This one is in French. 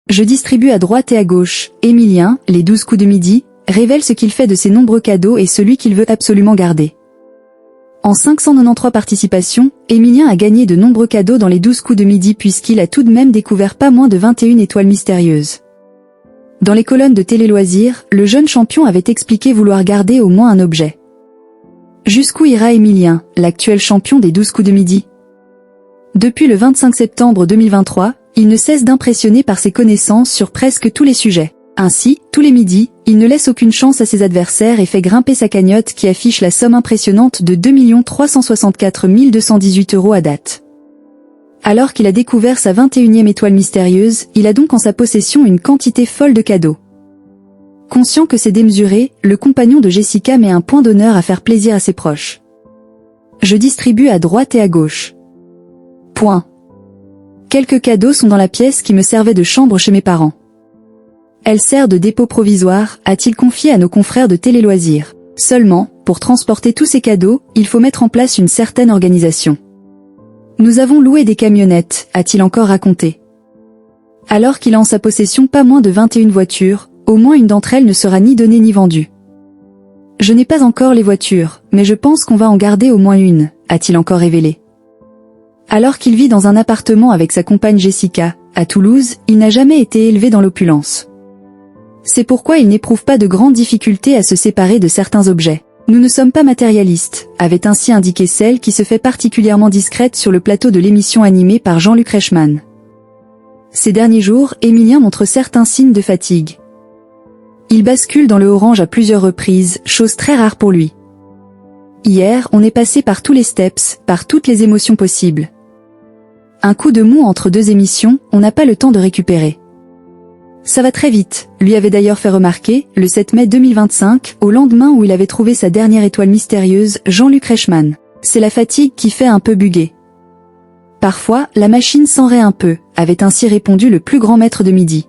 Je distribue à droite et à gauche. Émilien, les 12 coups de midi, révèle ce qu'il fait de ses nombreux cadeaux et celui qu'il veut absolument garder. En 593 participations, Émilien a gagné de nombreux cadeaux dans les 12 coups de midi puisqu'il a tout de même découvert pas moins de 21 étoiles mystérieuses. Dans les colonnes de Télé Loisirs, le jeune champion avait expliqué vouloir garder au moins un objet. Jusqu'où ira Émilien, l'actuel champion des 12 coups de midi? Depuis le 25 septembre 2023, il ne cesse d'impressionner par ses connaissances sur presque tous les sujets. Ainsi, tous les midis, il ne laisse aucune chance à ses adversaires et fait grimper sa cagnotte qui affiche la somme impressionnante de 2 364 218 € à date. Alors qu'il a découvert sa 21e étoile mystérieuse, il a donc en sa possession une quantité folle de cadeaux. Conscient que c'est démesuré, le compagnon de Jessica met un point d'honneur à faire plaisir à ses proches. Je distribue à droite et à gauche. Point. Quelques cadeaux sont dans la pièce qui me servait de chambre chez mes parents. Elle sert de dépôt provisoire, a-t-il confié à nos confrères de Télé Loisirs. Seulement, pour transporter tous ces cadeaux, il faut mettre en place une certaine organisation. Nous avons loué des camionnettes, a-t-il encore raconté. Alors qu'il a en sa possession pas moins de 21 voitures, au moins une d'entre elles ne sera ni donnée ni vendue. Je n'ai pas encore les voitures, mais je pense qu'on va en garder au moins une, a-t-il encore révélé. Alors qu'il vit dans un appartement avec sa compagne Jessica, à Toulouse, il n'a jamais été élevé dans l'opulence. C'est pourquoi il n'éprouve pas de grandes difficultés à se séparer de certains objets. Nous ne sommes pas matérialistes, avait ainsi indiqué celle qui se fait particulièrement discrète sur le plateau de l'émission animée par Jean-Luc Reichmann. Ces derniers jours, Émilien montre certains signes de fatigue. Il bascule dans le orange à plusieurs reprises, chose très rare pour lui. Hier, on est passé par tous les steps, par toutes les émotions possibles. Un coup de mou entre deux émissions, on n'a pas le temps de récupérer. Ça va très vite, lui avait d'ailleurs fait remarquer, le 7 mai 2025, au lendemain où il avait trouvé sa dernière étoile mystérieuse, Jean-Luc Reichmann. C'est la fatigue qui fait un peu bugger. Parfois, la machine s'enraye un peu, avait ainsi répondu le plus grand maître de midi.